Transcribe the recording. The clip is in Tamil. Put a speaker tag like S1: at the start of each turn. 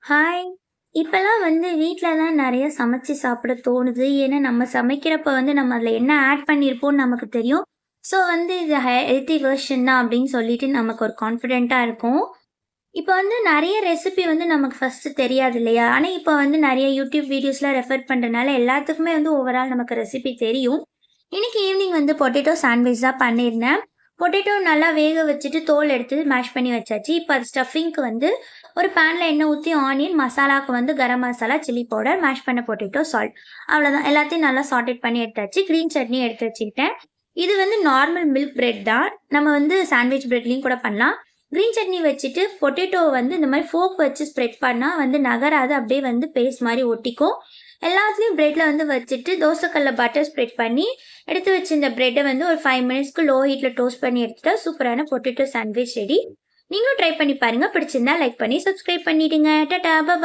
S1: ஹாய்! இப்பலாம் வீட்ல தான் நெறைய சமைச்சு சாப்பிட தோணுது. ஏன்னா, நம்ம சமைக்கிறப்ப நம்ம அதில என்ன ஆட் பண்ணியிருப்போம்னு நமக்கு தெரியும். ஸோ, இது ஹெல்த்தி வெர்ஷன் தான் அப்படின்னு சொல்லிட்டு நமக்கு ஒரு கான்ஃபிடென்ட்டா இருக்கும். இப்ப நெறைய ரெசிபி நமக்கு ஃபர்ஸ்ட்டு தெரியாது இல்லையா? ஆனா, இப்ப நெறைய யூடியூப் வீடியோஸ்லாம் ரெஃபர் பண்றனால எல்லாத்துக்குமே ஓவரால் நமக்கு ரெசிபி தெரியும். இன்னைக்கு ஈவினிங் பொட்டேட்டோ சாண்ட்விச் தான் பண்ணியிருந்தேன். பொட்டேட்டோ நல்லா வேக வச்சுட்டு தோல் எடுத்து மேஷ் பண்ணி வச்சாச்சு. இப்ப அது ஸ்டஃபிங்க்கு ஒரு பேன்ல எண்ணெய் ஊத்தி onion, மசாலாக்கு garam masala, chilli powder, mash பண்ண பொட்டேட்டோ, சால்ட் அவ்வளோதான். எல்லாத்தையும் நல்லா சாட்டேட் பண்ணி எடுத்தாச்சு. கிரீன் சட்னி எடுத்து வச்சுக்கிட்டேன். இது நார்மல் மில்க் பிரெட் தான். நம்ம சாண்ட்விச் பிரெட்லயும் கூட பண்ணலாம். கிரீன் சட்னி வச்சுட்டு பொட்டேட்டோவ இந்த மாரி ஃபோர்க் வச்சு ஸ்ப்ரெட் பண்ணா நகராது. அப்படியே பேஸ்ட் மாரி ஒட்டிக்கும். எல்லாத்துலயும் பிரெட்ல வச்சுட்டு தோசை கல்ல பட்டர் ஸ்ப்ரெட் பண்ணி எடுத்து வச்சிருந்த பிரெட்ட ஒரு 5 மினிட்ஸ்க்கு லோ ஹீட்ல டோஸ்ட் பண்ணி எடுத்துட்டா சூப்பரான பொட்டேட்டோ சாண்ட்விச் ரெடி. நீங்களும் ட்ரை பண்ணி பாருங்க. பிடிச்சிருந்தா லைக் பண்ணி சப்ஸ்கிரைப் பண்ணிடுங்க. டாடா!